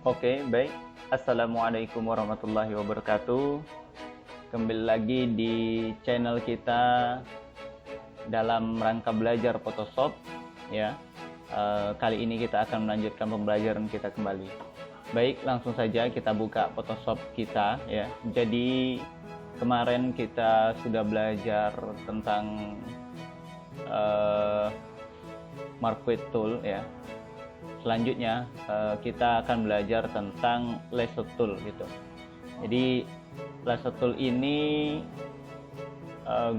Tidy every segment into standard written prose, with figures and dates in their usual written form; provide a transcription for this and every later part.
Oke, baik. Assalamualaikum warahmatullahi wabarakatuh. Kembali lagi di channel kita dalam rangka belajar Photoshop, ya. Kali ini kita akan melanjutkan pembelajaran kita kembali. Baik, langsung saja kita buka Photoshop kita, ya. Jadi kemarin kita sudah belajar tentang Marquee Tool, ya. Selanjutnya kita akan belajar tentang Lasso Tool gitu. Jadi Lasso Tool ini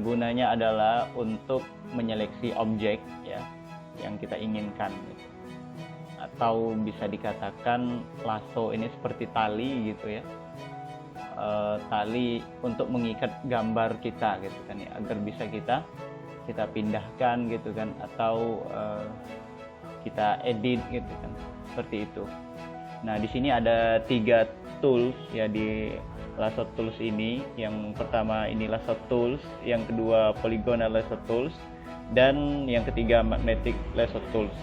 gunanya adalah untuk menyeleksi objek, ya, yang kita inginkan gitu. Atau bisa dikatakan lasso ini seperti tali gitu ya, tali untuk mengikat gambar kita gitu kan ya, agar bisa kita pindahkan gitu kan, atau kita edit gitu kan, seperti itu. Nah, di sini ada 3 tools ya di Lasso Tools ini. Yang pertama ini Lasso Tools, yang kedua Polygonal Lasso Tools, dan yang ketiga Magnetic Lasso Tools.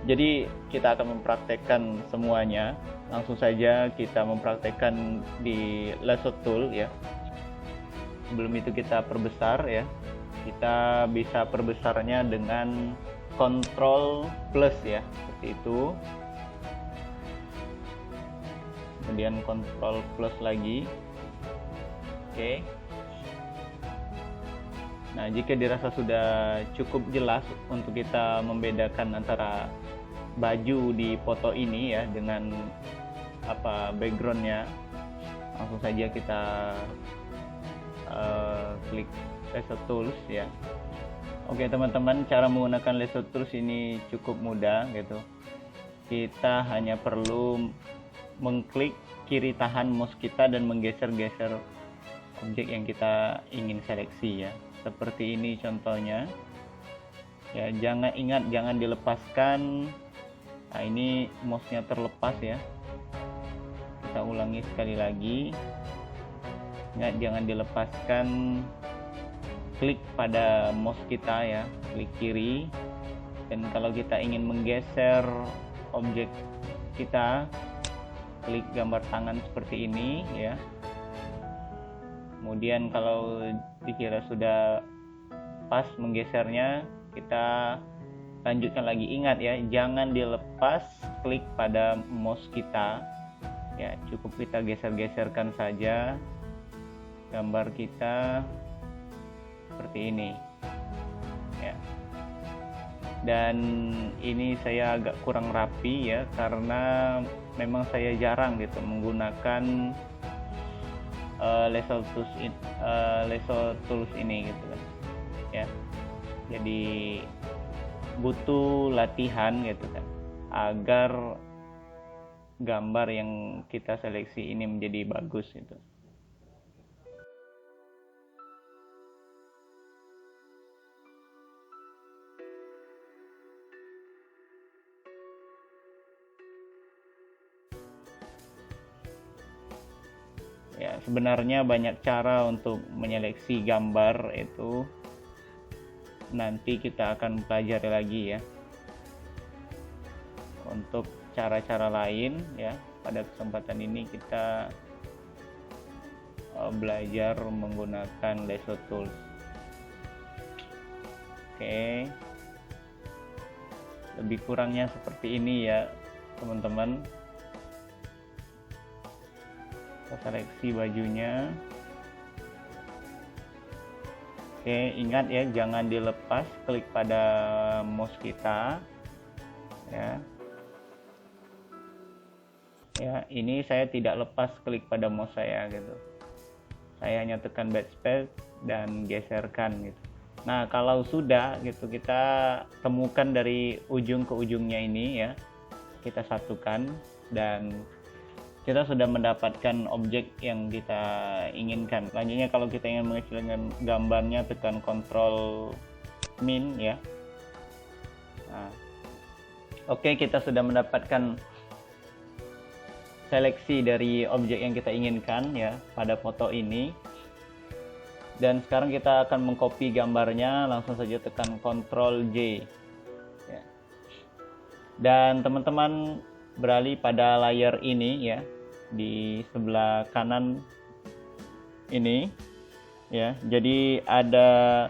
Jadi kita akan mempraktekkan semuanya. Langsung saja kita mempraktekkan di Lasso Tool ya. Sebelum itu kita perbesar ya. Kita bisa perbesarnya dengan Ctrl plus ya, seperti itu. Kemudian Ctrl plus lagi. Oke. Nah, jika dirasa sudah cukup jelas untuk kita membedakan antara baju di foto ini ya dengan backgroundnya, langsung saja kita klik Lasso Tools ya. Oke teman-teman, cara menggunakan Lasso Tools ini cukup mudah gitu. Kita hanya perlu mengklik kiri tahan mouse kita dan menggeser-geser objek yang kita ingin seleksi ya. Seperti ini contohnya. Ya, jangan dilepaskan. Nah, ini mouse-nya terlepas ya. Kita ulangi sekali lagi. Ingat, jangan dilepaskan. Klik pada mouse kita ya, klik kiri. Dan kalau kita ingin menggeser objek kita, klik gambar tangan seperti ini ya. Kemudian kalau dikira sudah pas menggesernya, kita lanjutkan lagi. Ingat ya, jangan dilepas klik pada mouse kita ya, cukup kita geser-geserkan saja gambar kita seperti ini ya. Dan ini saya agak kurang rapi ya, karena memang saya jarang gitu menggunakan Lasso Tools ini gitu kan ya. Jadi butuh latihan gitu kan, agar gambar yang kita seleksi ini menjadi bagus gitu. Ya, sebenarnya banyak cara untuk menyeleksi gambar itu. Nanti kita akan pelajari lagi ya. Untuk cara-cara lain ya, pada kesempatan ini kita belajar menggunakan Lasso Tools. Oke. Lebih kurangnya seperti ini ya, teman-teman. Seleksi bajunya. Oke, ingat ya, jangan dilepas klik pada mouse kita ya. Ya, ini saya tidak lepas klik pada mouse saya gitu. Saya hanya tekan backspace dan geserkan gitu. Nah, kalau sudah gitu, kita temukan dari ujung ke ujungnya ini ya. Kita satukan dan kita sudah mendapatkan objek yang kita inginkan. Selanjutnya kalau kita ingin mengecilkan gambarnya, tekan Ctrl Min ya. Nah, oke, kita sudah mendapatkan seleksi dari objek yang kita inginkan ya pada foto ini. Dan sekarang kita akan mengcopy gambarnya. Langsung saja tekan Ctrl J ya. Dan teman-teman beralih pada layar ini ya, di sebelah kanan ini ya. Jadi ada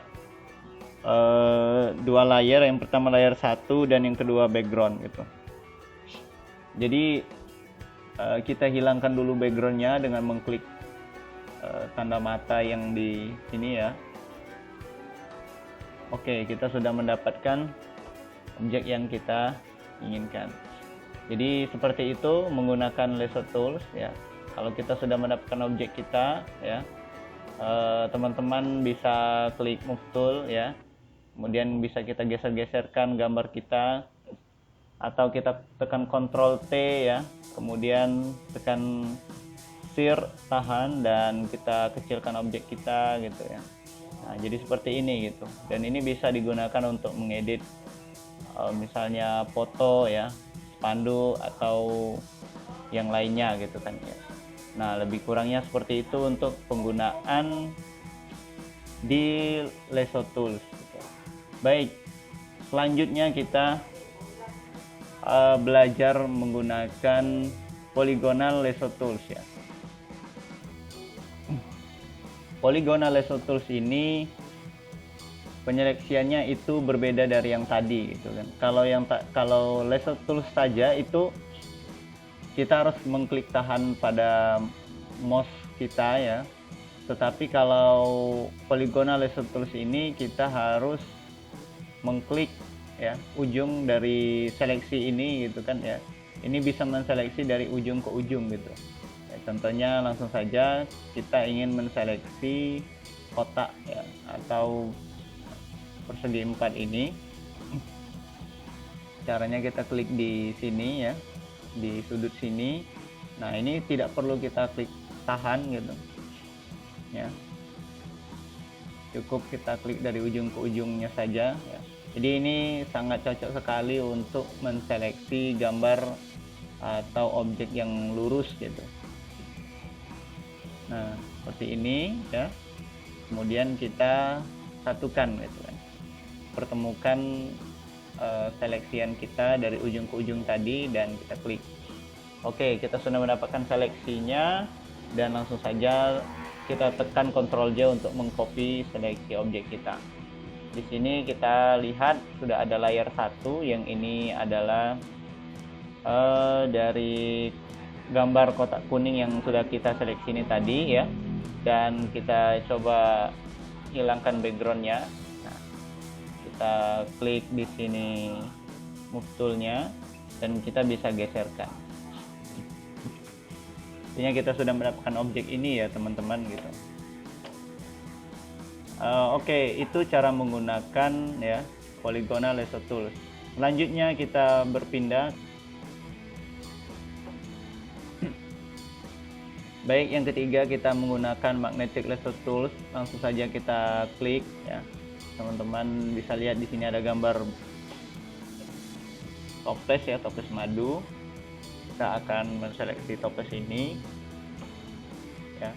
dua layar, yang pertama layar satu dan yang kedua background gitu. Jadi kita hilangkan dulu backgroundnya dengan mengklik tanda mata yang di sini ya. Oke, kita sudah mendapatkan objek yang kita inginkan. Jadi seperti itu menggunakan lasso tools ya. Kalau kita sudah mendapatkan objek kita ya, teman-teman bisa klik move tool ya. Kemudian bisa kita geser-geserkan gambar kita, atau kita tekan Ctrl T ya, kemudian tekan Shift tahan dan kita kecilkan objek kita gitu ya. Nah, jadi seperti ini gitu. Dan ini bisa digunakan untuk mengedit misalnya foto ya, spanduk atau yang lainnya gitu kan ya. Nah, lebih kurangnya seperti itu untuk penggunaan di lasso tools gitu. Baik, selanjutnya kita belajar menggunakan polygonal lasso tools ya. Polygonal lasso tools ini penyeleksiannya itu berbeda dari yang tadi gitu kan. Kalau lasso tools saja itu kita harus mengklik tahan pada mouse kita ya. Tetapi kalau polygonal lasso tools ini kita harus mengklik ya ujung dari seleksi ini gitu kan ya. Ini bisa menseleksi dari ujung ke ujung gitu ya. Contohnya langsung saja kita ingin menseleksi kotak ya, atau persegi 4 ini. Caranya kita klik di sini ya, di sudut sini. Nah, ini tidak perlu kita klik tahan gitu ya, cukup kita klik dari ujung ke ujungnya saja ya. Jadi ini sangat cocok sekali untuk menseleksi gambar atau objek yang lurus gitu. Nah, seperti ini ya. Kemudian kita satukan gitu kan, pertemukan seleksian kita dari ujung ke ujung tadi dan kita klik. Oke, kita sudah mendapatkan seleksinya dan langsung saja kita tekan Ctrl J untuk mengcopy seleksi objek kita. Di sini kita lihat sudah ada layar satu, yang ini adalah dari gambar kotak kuning yang sudah kita seleksi ini tadi ya. Dan kita coba hilangkan backgroundnya. Nah, kita klik di sini move toolnya dan kita bisa geserkan. Artinya kita sudah mendapatkan objek ini ya teman-teman gitu. Oke, itu cara menggunakan ya polygonal lasso tools. Selanjutnya kita berpindah. Baik, yang ketiga kita menggunakan magnetic lasso tools. Langsung saja kita klik ya. Teman-teman bisa lihat di sini ada gambar toples ya, toples madu. Kita akan menseleksi toples ini ya.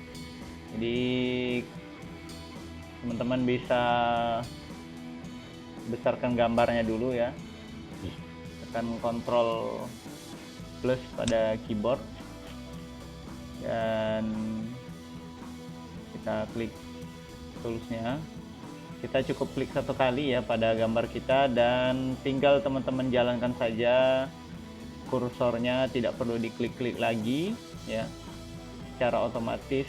Jadi teman-teman bisa besarkan gambarnya dulu ya, tekan Ctrl plus pada keyboard dan kita klik toolsnya. Kita cukup klik satu kali ya pada gambar kita dan tinggal teman-teman jalankan saja kursornya, tidak perlu diklik-klik lagi ya. Secara otomatis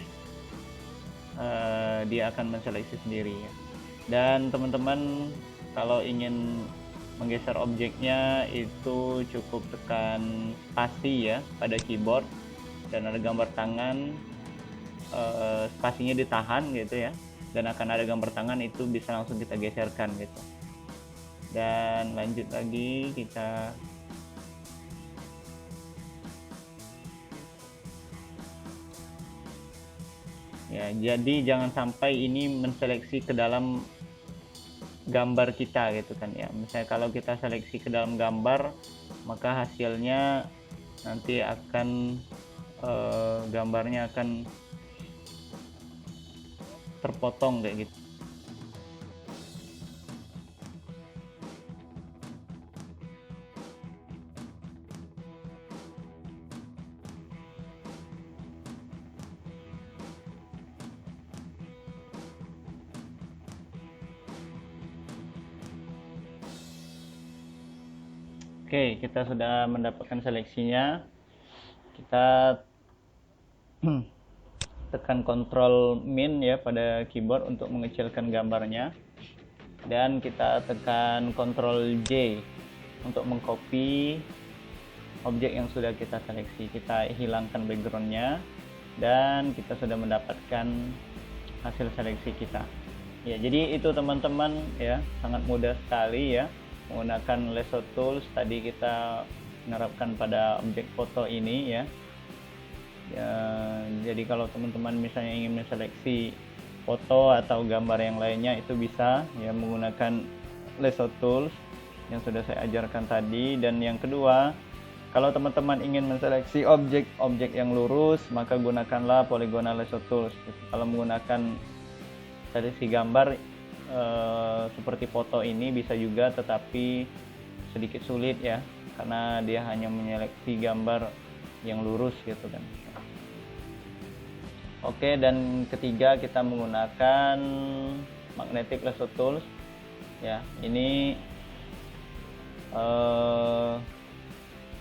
dia akan menseleksi sendiri ya. Dan teman-teman kalau ingin menggeser objeknya itu cukup tekan spasi ya pada keyboard dan ada gambar tangan, spasinya ditahan gitu ya, dan akan ada gambar tangan, itu bisa langsung kita geserkan gitu. Dan lanjut lagi kita ya, jadi jangan sampai ini menseleksi ke dalam gambar kita gitu kan ya. Misalnya kalau kita seleksi ke dalam gambar, maka hasilnya nanti akan gambarnya akan terpotong kayak gitu. Oke, kita sudah mendapatkan seleksinya. Kita tekan Ctrl Min ya pada keyboard untuk mengecilkan gambarnya, dan kita tekan Ctrl J untuk mengcopy objek yang sudah kita seleksi. Kita hilangkan backgroundnya dan kita sudah mendapatkan hasil seleksi kita. Ya, jadi itu teman-teman ya, sangat mudah sekali ya menggunakan lasso tools. Tadi kita menerapkan pada objek foto ini ya. Jadi kalau teman-teman misalnya ingin menseleksi foto atau gambar yang lainnya, itu bisa ya menggunakan lasso tools yang sudah saya ajarkan tadi. Dan yang kedua, kalau teman-teman ingin menseleksi objek-objek yang lurus, maka gunakanlah polygonal lasso tools. Kalau menggunakan seleksi gambar seperti foto ini bisa juga, tetapi sedikit sulit ya, karena dia hanya menyeleksi gambar yang lurus gitu kan. Oke, dan ketiga kita menggunakan magnetic lasso tools ya. Ini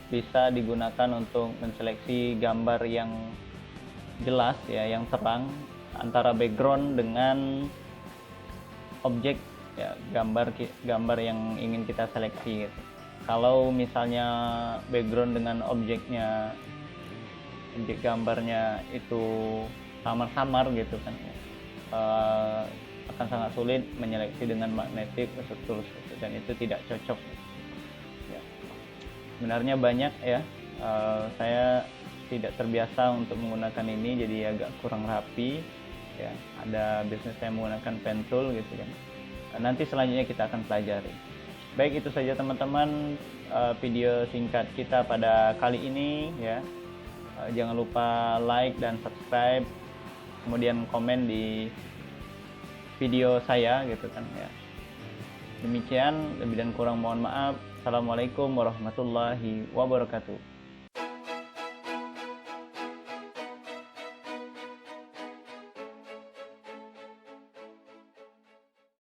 bisa digunakan untuk menseleksi gambar yang jelas ya, yang terang antara background dengan objek ya, gambar yang ingin kita seleksi gitu. Kalau misalnya background dengan objek gambarnya itu samar-samar gitu kan, akan sangat sulit menyeleksi dengan magnetic lasso tools gitu, dan itu tidak cocok ya. Sebenarnya banyak ya, saya tidak terbiasa untuk menggunakan ini, jadi agak kurang rapi ya. Ada bisnis saya menggunakan pen tool gitu kan. Nanti selanjutnya kita akan pelajari. Baik, itu saja teman-teman video singkat kita pada kali ini ya. Jangan lupa like dan subscribe, kemudian komen di video saya gitu kan ya. Demikian, lebih dan kurang mohon maaf. Assalamualaikum warahmatullahi wabarakatuh.